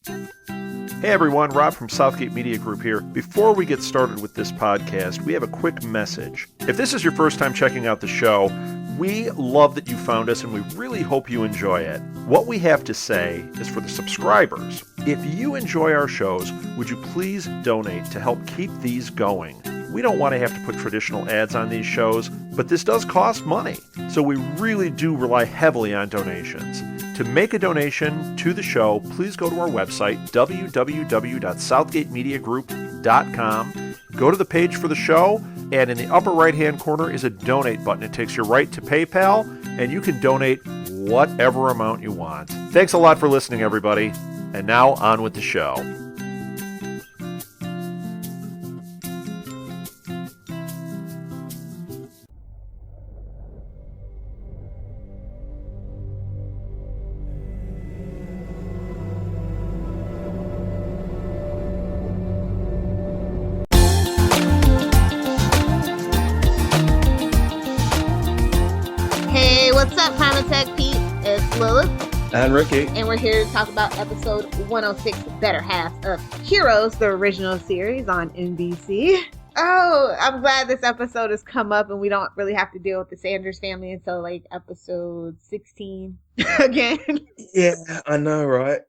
Hey everyone, Rob from Southgate Media Group here. Before we get started with this podcast, we have a quick message. If this is your first time checking out the show, we love that you found us and we really hope you enjoy it. What we have to say is for the subscribers. If you enjoy our shows, would you please donate to help keep these going? We don't want to have to put traditional ads on these shows, but this does cost money, so we really do rely heavily on donations. To make a donation to the show, please go to our website, www.southgatemediagroup.com. Go to the page for the show, and in the upper right-hand corner is a donate button. It takes you right to PayPal, and you can donate whatever amount you want. Thanks a lot for listening, everybody. And now, on with the show. It's Lilith and Ricky, and we're here to talk about episode 106, Better Half of Heroes, the original series on NBC. Oh, I'm glad this episode has come up and we don't really have to deal with the Sanders family until like episode 16 again. Yeah, I know, right?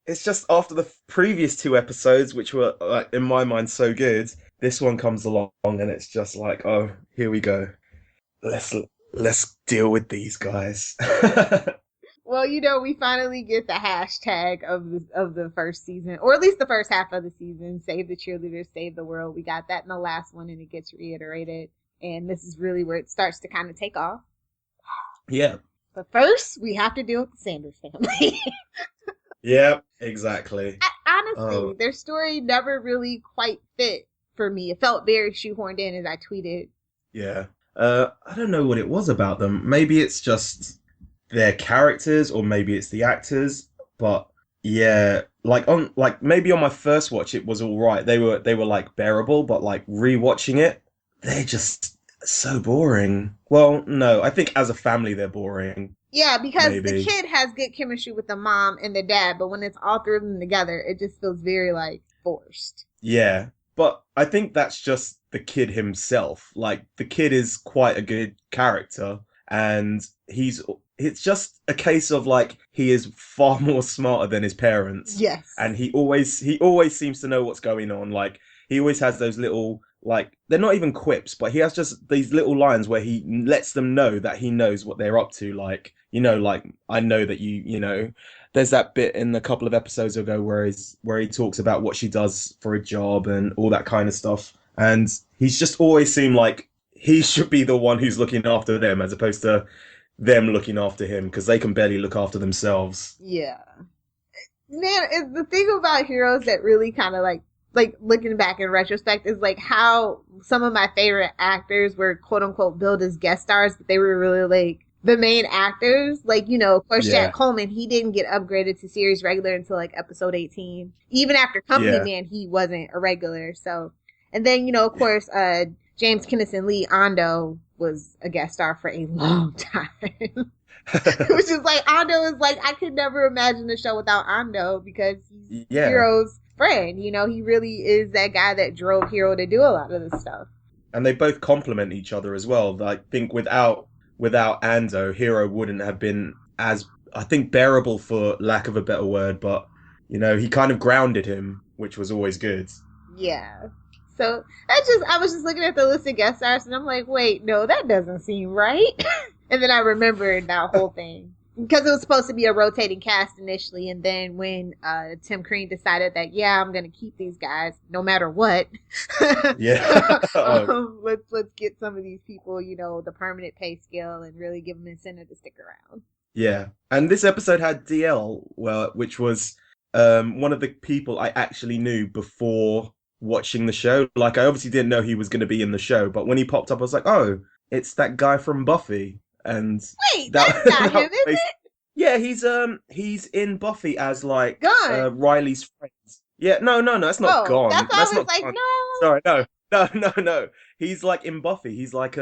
It's just after the previous two episodes, which were like in my mind so good, this one comes along and it's just like, oh, here we go. Let's deal with these guys. Well, we finally get the hashtag of the first season, or at least the first half of the season, Save the Cheerleaders, Save the World. We got that in the last one, and it gets reiterated. And this is really where it starts to kind of take off. Yeah. But first, we have to deal with the Sanders family. Yeah, exactly. Honestly, their story never really quite fit for me. It felt very shoehorned in, as I tweeted. Yeah. I don't know what it was about them. Maybe it's just their characters, or maybe it's the actors. But yeah, maybe on my first watch it was all right. They were like bearable, but like rewatching it, they're just so boring. Well, no, I think as a family they're boring. Yeah, because maybe. The kid has good chemistry with the mom and the dad, but when it's all three of them together, it just feels very like forced. Yeah. But I think that's just the kid himself. Like, the kid is quite a good character, and it's just a case of like he is far more smarter than his parents. Yes. And he always seems to know what's going on. Like, he always has those little, like, they're not even quips, but he has just these little lines where he lets them know that he knows what they're up to. Like, like, I know that there's that bit in a couple of episodes ago where he talks about what she does for a job and all that kind of stuff. And he's just always seemed like he should be the one who's looking after them as opposed to them looking after him, because they can barely look after themselves. Yeah. Man, it's the thing about Heroes that really kind of like looking back in retrospect is like how some of my favorite actors were quote unquote billed as guest stars, but they were really like the main actors. Like, of course, yeah. Jack Coleman, he didn't get upgraded to series regular until like episode 18. Even after Company Man, he wasn't a regular. So, and then, of course, James Kennison Lee Ando was a guest star for a long time. Which is like, Ando is like, I could never imagine the show without Ando because he's Hero's friend. He really is that guy that drove Hero to do a lot of this stuff. And they both complement each other as well. I think without Ando, Hero wouldn't have been as, I think, bearable for lack of a better word, but, he kind of grounded him, which was always good. Yeah. So I was just looking at the list of guest stars and I'm like, wait, no, that doesn't seem right. And then I remembered that whole thing. Because it was supposed to be a rotating cast initially, and then when Tim Crean decided that, I'm going to keep these guys no matter what. Yeah. Let's get some of these people, the permanent pay scale and really give them incentive to stick around. Yeah. And this episode had DL, which was one of the people I actually knew before watching the show. Like, I obviously didn't know he was going to be in the show, but when he popped up, I was like, oh, it's that guy from Buffy. And wait, that's not him, is it? Yeah, he's in Buffy as like Riley's friend. Yeah, no, it's not gone. That's not like, gone. no. Sorry, no. He's like in Buffy. He's like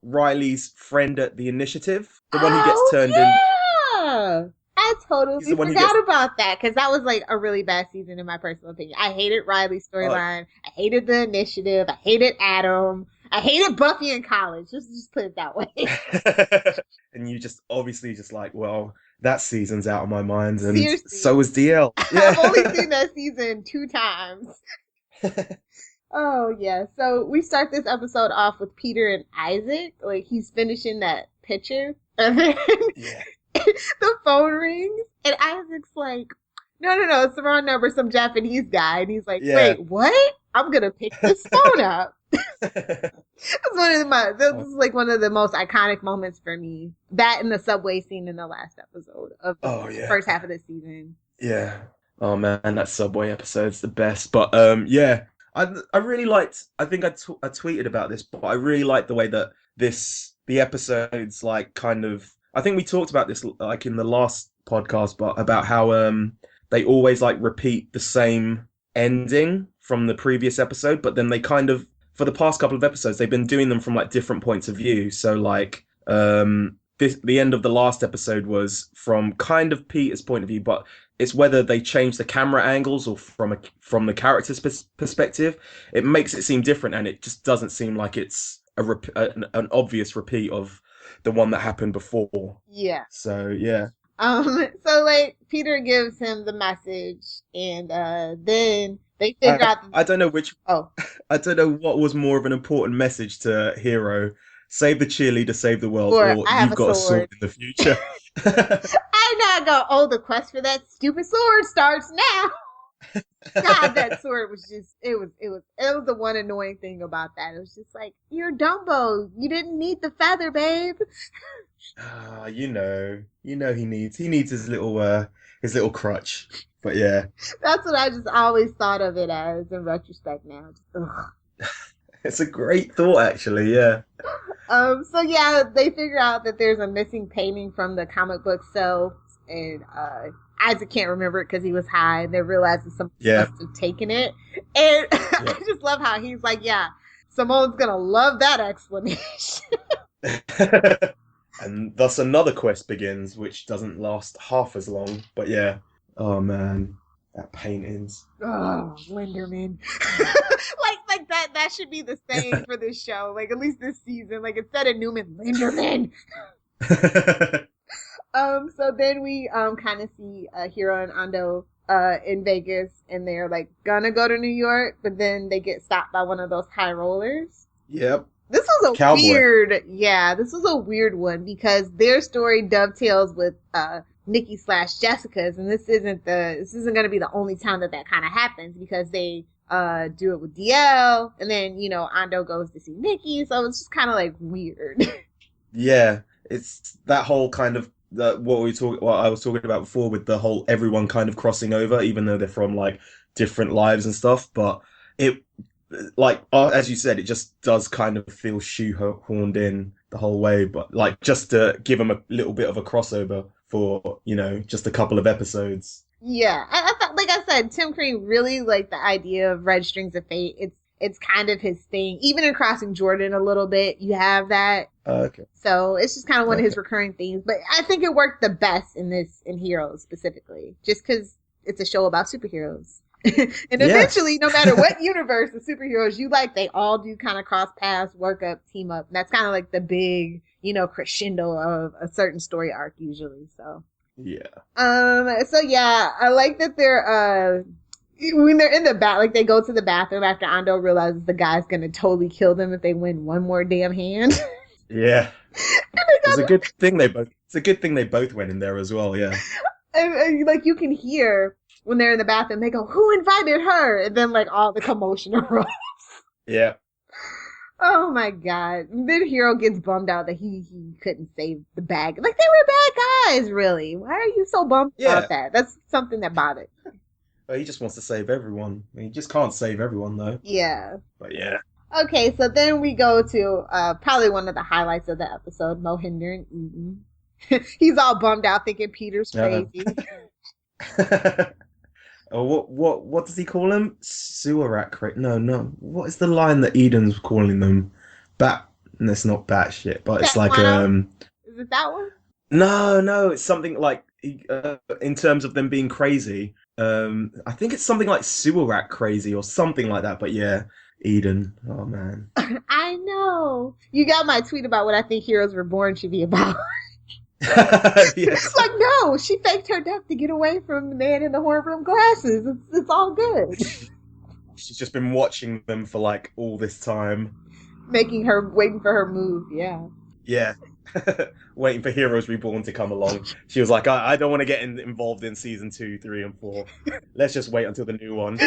Riley's friend at the Initiative, the one who gets turned in. I I totally He's the one who forgot gets- about that because that was like a really bad season in my personal opinion. I hated Riley's storyline. I hated the initiative. I hated Adam. I hated Buffy in college. Just put it that way. And you just obviously just like, well, that season's out of my mind, and Seriously. so is DL. I've only seen that season 2 times. Oh yeah. So we start this episode off with Peter and Isaac. Like he's finishing that picture, and then Yeah. the phone rings, and Isaac's like, "No, it's the wrong number. Some Japanese guy." And he's like, Yeah. "Wait, what? I'm gonna pick this phone up." This is like one of the most iconic moments for me. That and the subway scene in the last episode of the first half of the season. Yeah. Oh man, that subway episode's the best. But yeah, I really liked. I think I tweeted about this, but I really liked the way that the episodes like kind of. I think we talked about this like in the last podcast, but about how they always like repeat the same ending from the previous episode, but then they kind of for the past couple of episodes they've been doing them from like different points of view. So like the end of the last episode was from kind of Peter's point of view, but it's whether they change the camera angles or from the character's perspective. It makes it seem different, and it just doesn't seem like it's an obvious repeat of the one that happened before. Yeah. So yeah. So like Peter gives him the message, and then they figure out. I don't know which. Oh. I don't know what was more of an important message to Hero: save the cheerleader, save the world, or you've got a sword in the future. I now go. Oh, the quest for that stupid sword starts now. God, that sword was just. It was the one annoying thing about that. It was just like, you're Dumbo. You didn't need the feather, babe. You know he needs his little crutch. But yeah, that's what I just always thought of it as in retrospect. Now, it's a great thought, actually. Yeah. So yeah, they figure out that there's a missing painting from the comic book shelf, and Isaac can't remember it because he was high, and they realize that someone must have taken it. And I just love how he's like, yeah, Simone's gonna love that explanation. And thus another quest begins, which doesn't last half as long. But yeah, oh man, that paintings. Oh, Linderman. like that should be the saying for this show. Like at least this season. Like instead of Newman, Linderman. So then we kind of see Hero and Ando in Vegas, and they're like gonna go to New York, but then they get stopped by one of those high rollers. Yep. This was this was a weird one because their story dovetails with Nikki/Jessica's, and this isn't going to be the only time that kind of happens because they do it with DL, and then Ando goes to see Nikki, so it's just kind of like weird. Yeah, it's that whole kind of what I was talking about before with the whole everyone kind of crossing over, even though they're from like different lives and stuff, but it. Like as you said, it just does kind of feel shoehorned in the whole way, but like just to give them a little bit of a crossover for just a couple of episodes. Yeah, I thought, like I said, Tim Crean really liked the idea of Red Strings of Fate. It's kind of his thing. Even in Crossing Jordan, a little bit you have that. Okay. So it's just kind of one of his recurring themes. But I think it worked the best in Heroes specifically, just because it's a show about superheroes. And eventually, no matter what universe of superheroes you like, they all do kind of cross paths, work up, team up. And that's kind of like the big, crescendo of a certain story arc usually. So yeah. So yeah, I like that they're when they're in the like they go to the bathroom after Ando realizes the guy's gonna totally kill them if they win one more damn hand. Yeah. It's a good thing they both went in there as well. Yeah. And like you can hear. When they're in the bathroom, they go, "Who invited her?" And then, like, all the commotion erupts. Yeah. Oh, my God. And then Hero gets bummed out that he couldn't save the bag. Like, they were bad guys, really. Why are you so bummed about that? That's something that bothered me. Well, he just wants to save everyone. He just can't save everyone, though. Yeah. But, yeah. Okay, so then we go to probably one of the highlights of the episode, Mohinder and Eden. He's all bummed out thinking Peter's crazy. Oh, what does he call him? Sewer rat crate? No. What is the line that Eden's calling them? Bat? No, it's not bat shit, but it's like Is it that one? No, it's something like in terms of them being crazy. I think it's something like sewer rat crazy or something like that. But yeah, Eden. Oh man. I know. You got my tweet about what I think Heroes Reborn should be about. Yes. Like, no, she faked her death to get away from the man in the horn rim glasses. It's all good. She's just been watching them for like all this time. Waiting for her move, yeah. Yeah. Waiting for Heroes Reborn to come along. She was like, I don't want to get involved in season 2, 3, and 4. Let's just wait until the new one.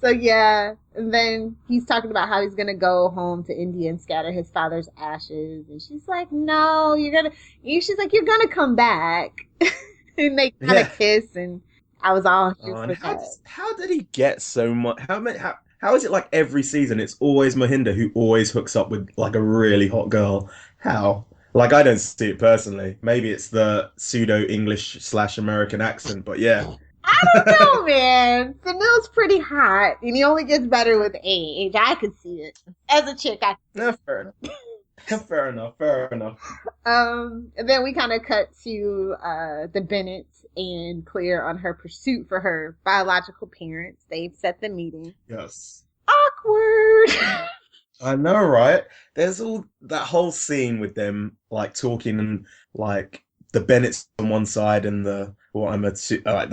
So yeah, and then he's talking about how he's gonna go home to India and scatter his father's ashes, and she's like, "No, she's like, you're gonna come back," and they kind of kiss, and I was all here for that. How did he get so much? How is it like every season it's always Mahinda who always hooks up with like a really hot girl? How? Like, I don't see it personally. Maybe it's the pseudo English/American accent, but yeah. I don't know, man. Sunil's pretty hot, and he only gets better with age. I could see it. As a chick, No, fair enough. Fair enough. And then we kind of cut to the Bennetts and Claire on her pursuit for her biological parents. They've set the meeting. Yes. Awkward. I know, right? There's all that whole scene with them like talking and like the Bennetts on one side and the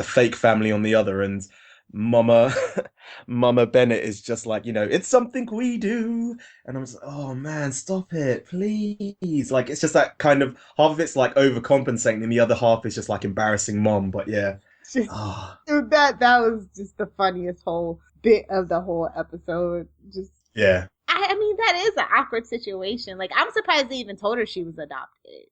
fake family on the other, and Mama Bennett is just like, it's something we do, and I was like, oh man, stop it, please. Like, it's just that kind of half of it's like overcompensating, and the other half is just like embarrassing mom. But yeah, Dude, that was just the funniest whole bit of the whole episode. Just yeah. I mean, that is an awkward situation. Like, I'm surprised they even told her she was adopted.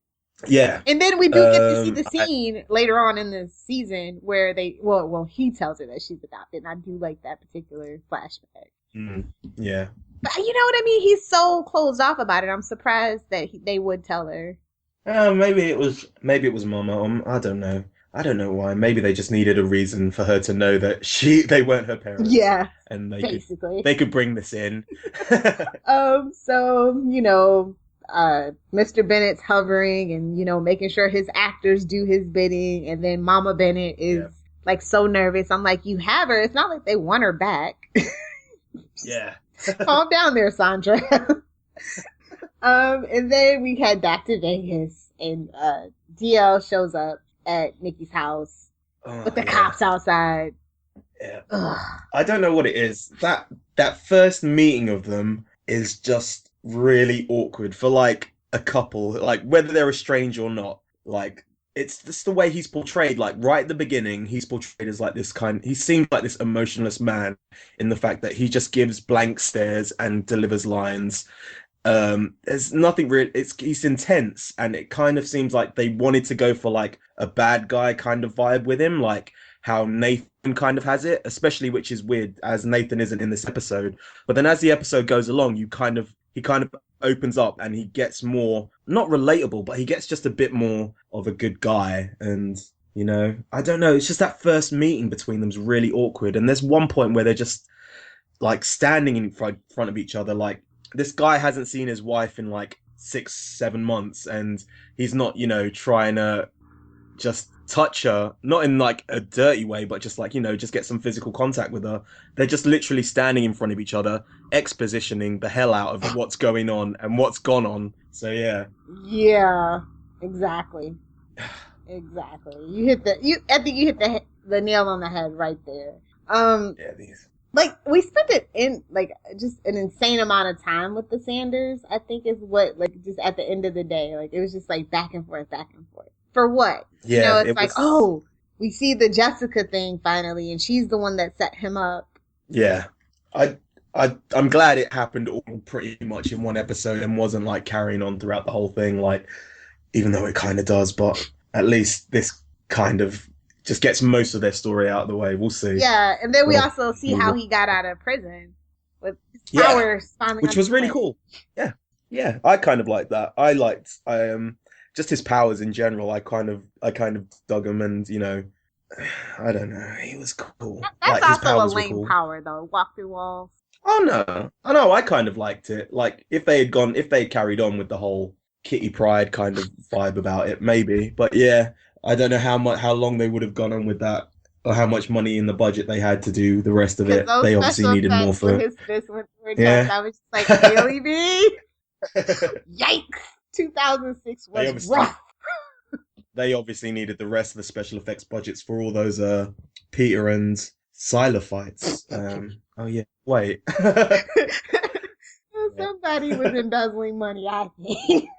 Yeah. And then we do get to see the scene later on in the season where he tells her that she's adopted, and I do like that particular flashback. Yeah. But you know what I mean? He's so closed off about it. I'm surprised that they would tell her. Maybe it was Mama. I don't know. I don't know why. Maybe they just needed a reason for her to know that they weren't her parents. Yeah. And basically they could bring this in. So, Mr. Bennett's hovering and, making sure his actors do his bidding. And then Mama Bennett is like so nervous. I'm like, you have her. It's not like they want her back. Yeah. Calm down there, Sandra. And then we head back to Vegas, and DL shows up at Nikki's house with the cops outside. Yeah. Ugh. I don't know what it is. That first meeting of them is just really awkward for like a couple, like whether they're estranged or not. Like, it's just the way he's portrayed. Like, right at the beginning, he's portrayed as like this he seems like this emotionless man in the fact that he just gives blank stares and delivers lines. There's nothing really. He's intense, and it kind of seems like they wanted to go for like a bad guy kind of vibe with him, like how Nathan kind of has it, especially, which is weird as Nathan isn't in this episode. But then as the episode goes along, he kind of opens up and he gets more, not relatable, but he gets just a bit more of a good guy. And I don't know. It's just that first meeting between them's really awkward. And there's one point where they're just like standing in front of each other, like. This guy hasn't seen his wife in like 6-7 months, and he's not, trying to just touch her, not in like a dirty way, but just like, just get some physical contact with her. They're just literally standing in front of each other, expositioning the hell out of what's going on and what's gone on. So yeah. Yeah, exactly. Exactly. I think you hit the nail on the head right there. Yeah, these. Like, we spent it in, like, just an insane amount of time with the Sanders, I think is what, like, just at the end of the day, like, it was just, like, back and forth. For what? Yeah. It's like, oh, we see the Jessica thing finally, and she's the one that set him up. Yeah. I'm glad it happened all pretty much in one episode and wasn't, like, carrying on throughout the whole thing, like, even though it kind of does, but at least this kind of just gets most of their story out of the way. We'll see. Yeah, and then we also see how he got out of prison with his powers finally, which was really cool. Yeah, I kind of liked that. I just his powers in general. I kind of dug him, and I don't know, he was cool. That's like, also a lame power though. Walk through walls. Oh no, I kind of liked it. Like if they had carried on with the whole Kitty Pryde kind of vibe about it, maybe. But yeah, I don't know how long they would have gone on with that, or how much money in the budget they had to do the rest of Because it. those They obviously special needed more effects when for it. his fist went through her chest, Yeah. I was just like, really, me? Yikes! 2006 They was obviously rough. they obviously needed the rest of the special effects budgets for all those Peter and Scylla fights. Oh yeah, wait. Somebody was embezzling money, I think.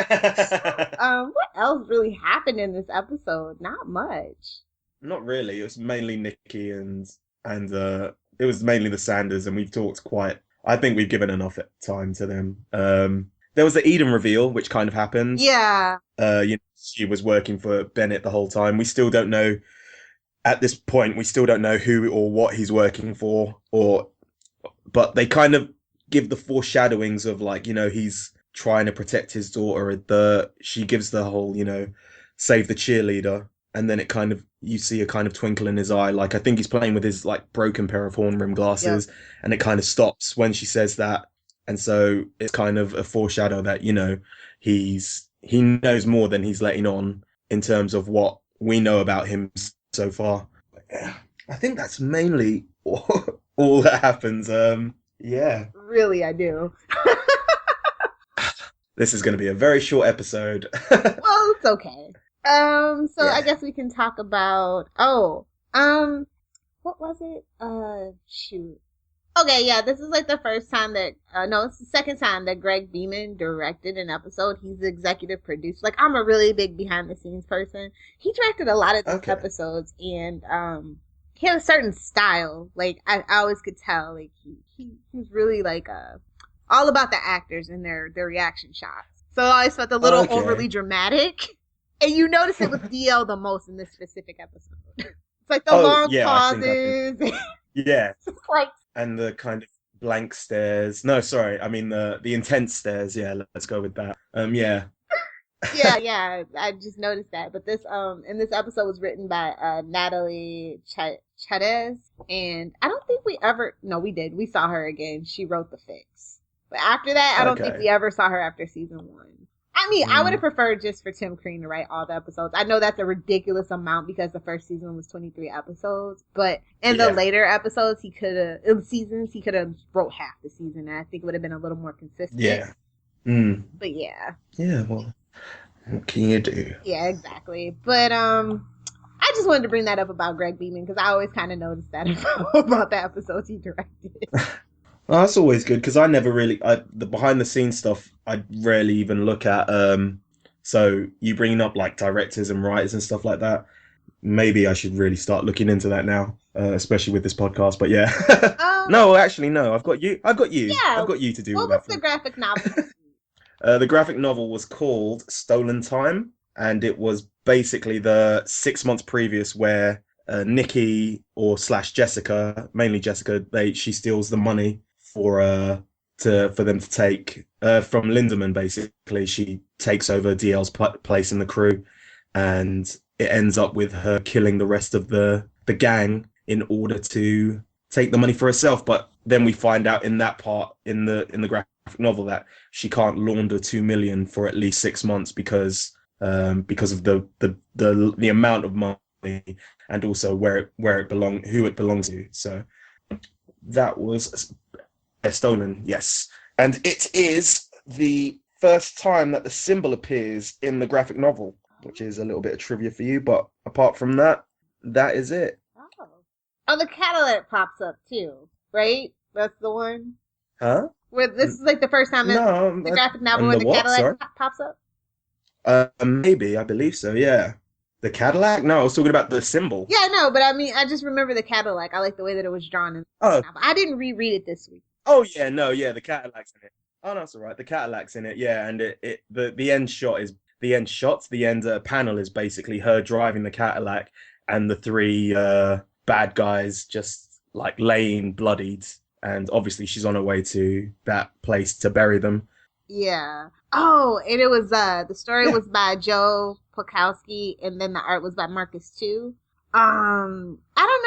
What else really happened in this episode? Not much. Not really. It was mainly Nikki and it was mainly the Sanders, and we've talked quite. I think we've given enough time to them. There was the Eden reveal, which kind of happened. Yeah. She was working for Bennett the whole time. We still don't know. At this point, we still don't know who or what he's working for, but they kind of give the foreshadowings of, like, he's trying to protect his daughter. She gives the whole, save the cheerleader, and then it kind of, you see a kind of twinkle in his eye, like I think he's playing with his like broken pair of horn rim glasses. Yep. And it kind of stops when she says that, and so it's kind of a foreshadow that he knows more than he's letting on in terms of what we know about him so far. Yeah, I think that's mainly all that happens. Yeah. Really, I do. This is going to be a very short episode. Well, it's okay. Yeah. I guess we can talk about, what was it? Shoot. Okay, yeah, this is like the first time that, it's the second time that Greg Beeman directed an episode. He's the executive producer. Like, I'm a really big behind the scenes person. He directed a lot of these episodes, and, he had a certain style. Like, I always could tell, like, he's really, like, all about the actors and their reaction shots. So I always felt a little overly dramatic. And you notice it with DL the most in this specific episode. It's like the long pauses. Yeah. Like, and the kind of blank stares. No, sorry. I mean the intense stares. Yeah, let's go with that. Yeah. yeah. I just noticed that. But this and this episode was written by Natalie Chavez, and I don't think we did. We saw her again. She wrote The Fix. But after that, I don't think we ever saw her after season 1. I mean, I would have preferred just for Tim Crean to write all the episodes. I know that's a ridiculous amount because the first season was 23 episodes. But in the later episodes, he could have wrote half the season. And I think it would have been a little more consistent. Yeah. But yeah. Yeah, well, what can you do? Yeah, exactly. But I just wanted to bring that up about Greg Beeman because I always kind of noticed that about the episodes he directed. Well, that's always good because I never really the behind the scenes stuff I rarely even look at. So you bringing up like directors and writers and stuff like that, maybe I should really start looking into that now, especially with this podcast. But yeah, no, actually no, I've got you. Yeah, I've got you to do. What was the graphic novel? The graphic novel was called Stolen Time, and it was basically the 6 months previous where Nikki / Jessica, mainly Jessica, she steals the money for them to take from Lindemann. Basically, she takes over DL's place in the crew, and it ends up with her killing the rest of the gang in order to take the money for herself. But then we find out in that part in the graphic novel that she can't launder 2 million for at least 6 months because of the amount of money and also who it belongs to. So that was stolen, yes. And it is the first time that the symbol appears in the graphic novel, which is a little bit of trivia for you. But apart from that, that is it. Oh, the Cadillac pops up too, right? That's the one? Huh? Where this is like the first time in the graphic novel where the Cadillac pops up? Maybe, I believe so, yeah. The Cadillac? No, I was talking about the symbol. Yeah, no, but I mean, I just remember the Cadillac. I like the way that it was drawn. I didn't reread it this week. Oh, yeah, no, yeah, the Cadillac's in it. Oh, no, that's all right. The Cadillac's in it, yeah, and the end shot is... The end panel is basically her driving the Cadillac and the three bad guys just, like, laying bloodied. And obviously she's on her way to that place to bury them. Yeah. Oh, and it was the story was by Joe Pokowski, and then the art was by Marcus too. I don't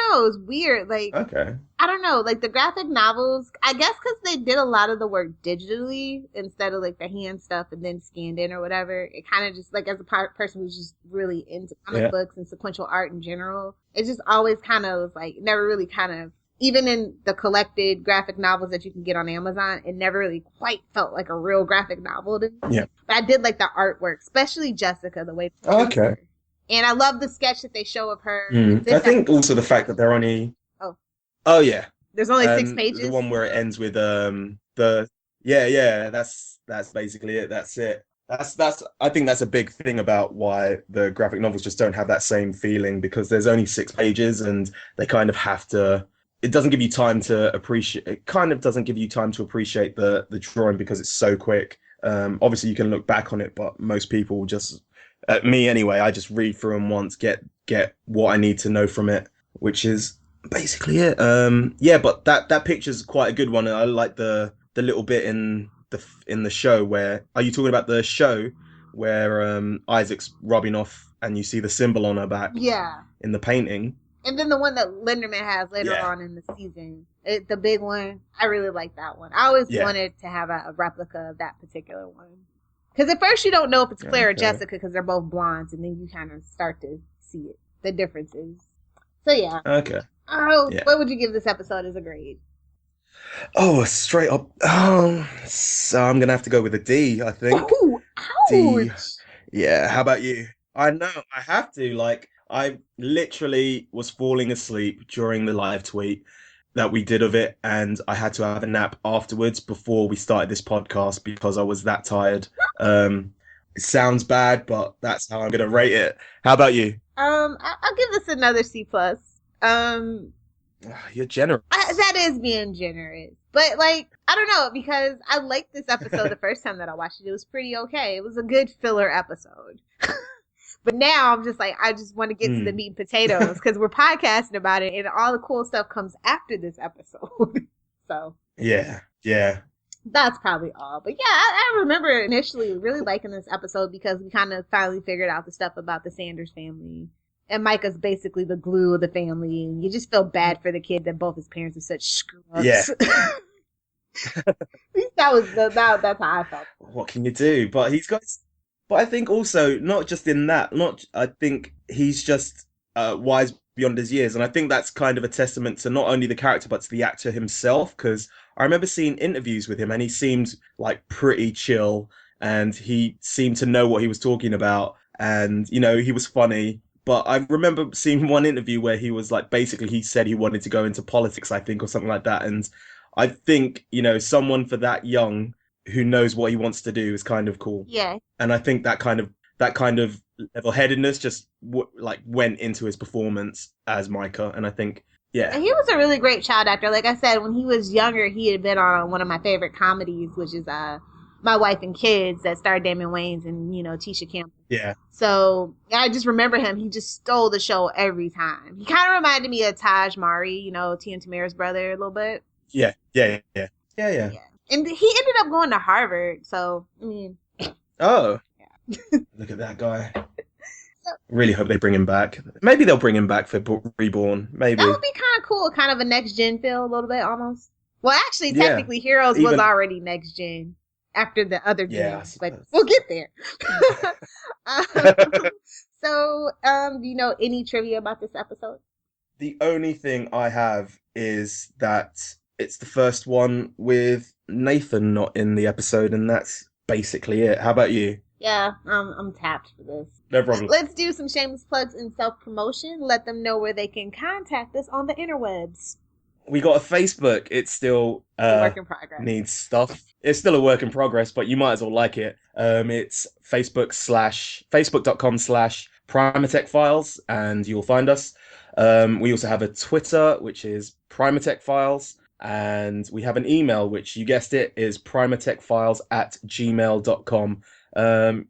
know. It was weird. Like, Okay. I don't know. Like the graphic novels, I guess because they did a lot of the work digitally instead of like the hand stuff and then scanned in or whatever. It kind of just like as a person who's just really into comic books and sequential art in general, it just always kind of was like never really kind of. Even in the collected graphic novels that you can get on Amazon, it never really quite felt like a real graphic novel to me. Yeah. But I did like the artwork, especially Jessica, the way. Okay. And I love the sketch that they show of her. I think also the fact that they're only. Oh yeah. There's only 6 pages. The one where it ends with that's basically it. That's it. I think that's a big thing about why the graphic novels just don't have that same feeling, because there's only 6 pages and they kind of have to. It doesn't give you time to appreciate. It kind of doesn't give you time to appreciate the drawing because it's so quick. Obviously, you can look back on it, but most people just, me anyway, I just read through them once, get what I need to know from it, which is basically it. But that picture's quite a good one. I like the little bit in the show where. Are you talking about the show where Isaac's rubbing off and you see the symbol on her back? Yeah. In the painting. And then the one that Linderman has later on in the season, the big one, I really like that one. I always wanted to have a replica of that particular one. Because at first you don't know if it's Claire or Jessica because they're both blondes, and then you kind of start to see it, the differences. So yeah. Okay. What would you give this episode as a grade? Oh, straight up. So I'm going to have to go with a D, I think. Oh, ouch. D. Yeah, how about you? I know, I have to, like... I literally was falling asleep during the live tweet that we did of it, and I had to have a nap afterwards before we started this podcast because I was that tired. It sounds bad, but that's how I'm going to rate it. How about you? I'll give this another C+. You're generous. That is being generous. But, like, I don't know, because I liked this episode the first time that I watched it. It was pretty okay. It was a good filler episode. But now I'm just like, I just want to get to the meat and potatoes because we're podcasting about it and all the cool stuff comes after this episode. So. Yeah. That's probably all. But yeah, I remember initially really liking this episode because we kind of finally figured out the stuff about the Sanders family. And Micah's basically the glue of the family. And you just feel bad for the kid that both his parents are such screw-ups. Yeah. At least that's how I felt. What can you do? But I think also, not just in that, I think he's just wise beyond his years. And I think that's kind of a testament to not only the character, but to the actor himself. Because I remember seeing interviews with him and he seemed like pretty chill and he seemed to know what he was talking about. And, you know, he was funny. But I remember seeing one interview where he was like, basically, he said he wanted to go into politics, I think, or something like that. And I think, you know, someone for that young who knows what he wants to do is kind of cool. Yeah. And I think that kind of level-headedness just went into his performance as Micah. And I think, yeah. And he was a really great child actor. Like I said, when he was younger, he had been on one of my favorite comedies, which is My Wife and Kids, that starred Damon Wayans and, you know, Tisha Campbell. Yeah. So I just remember him. He just stole the show every time. He kind of reminded me of Taj Mari, you know, Tia and Tamara's brother a little bit. Yeah. And he ended up going to Harvard, so, I mean... Oh. Yeah. Look at that guy. Really hope they bring him back. Maybe they'll bring him back for Reborn. Maybe. That would be kind of cool. Kind of a next-gen feel, a little bit, almost. Well, actually, technically, Heroes was already next-gen after the other games. But we'll get there. So, do you know any trivia about this episode? The only thing I have is that it's the first one with Nathan not in the episode, and that's basically it. How about you? Yeah, I'm tapped for this. No problem. Let's do some shameless plugs and self-promotion. Let them know where they can contact us on the interwebs. We got a Facebook. It's still a work in progress. Needs stuff. It's still a work in progress, but you might as well like it. It's facebook.com/Primatech Files, and you'll find us. We also have a Twitter, which is Primatech Files. And we have an email, which you guessed it, is primatechfiles@gmail.com.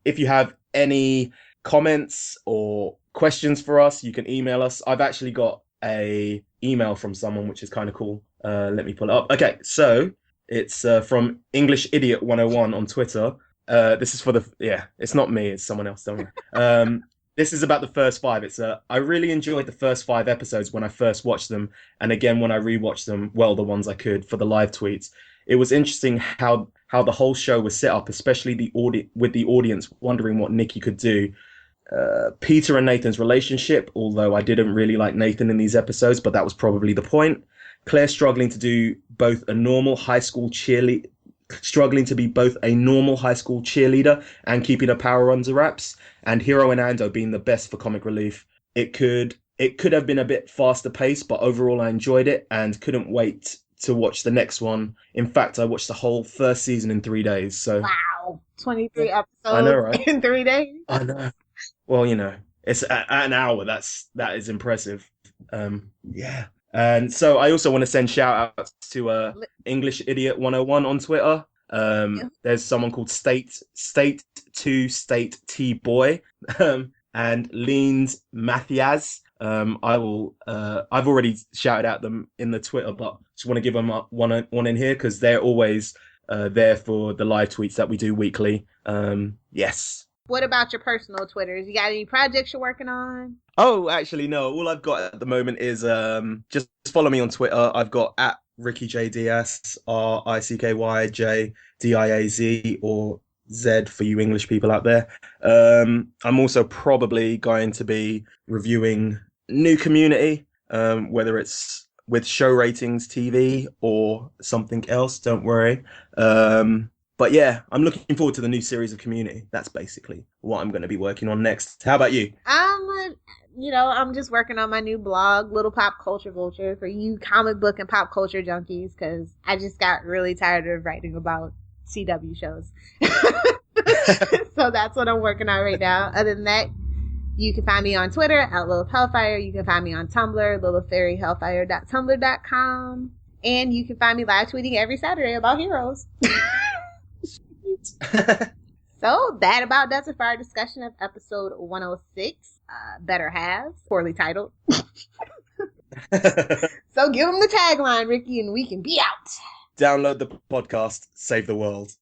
If you have any comments or questions for us, you can email us. I've actually got a email from someone, which is kind of cool. Let me pull it up. Okay, so it's from English Idiot 101 on Twitter. This is for it's not me, it's someone else, don't worry. This is about the first five. I really enjoyed the first five episodes when I first watched them, and again when I rewatched them. Well, the ones I could for the live tweets. It was interesting how the whole show was set up, especially with the audience wondering what Nikki could do. Peter and Nathan's relationship, although I didn't really like Nathan in these episodes, but that was probably the point. Claire struggling to do both a normal high school cheerleader, struggling to be both a normal high school cheerleader and keeping her power under wraps, and Hero and Ando being the best for comic relief. It could have been a bit faster paced, but overall I enjoyed it and couldn't wait to watch the next one. In fact, I watched the whole first season in 3 days. So wow, 23 episodes I know, right? in 3 days. I know. Well, it's at an hour. That is impressive. Yeah. And so I also want to send shout outs to English Idiot 101 on Twitter. There's someone called State T Boy, and Leans Mathias. I've already shouted out them in the Twitter, but just want to give them one in here because they're always there for the live tweets that we do weekly. Yes. What about your personal Twitters? You got any projects you're working on? Oh, actually, no. All I've got at the moment is just follow me on Twitter. I've got at Ricky J Diaz, RICKYJ or Z for you English people out there. I'm also probably going to be reviewing new Community, whether it's with Show Ratings TV or something else. Don't worry. But yeah, I'm looking forward to the new series of Community. That's basically what I'm going to be working on next. How about you? I'm just working on my new blog, Little Pop Culture Vulture, for you comic book and pop culture junkies, because I just got really tired of writing about CW shows. So that's what I'm working on right now. Other than that, you can find me on Twitter at Lilith Hellfire. You can find me on Tumblr, lilithfairyhellfire.tumblr.com. And you can find me live tweeting every Saturday about Heroes. So that about does it for our discussion of episode 106, Better Halves, poorly titled. So give them the tagline, Ricky, and we can be out. Download the podcast, save the world.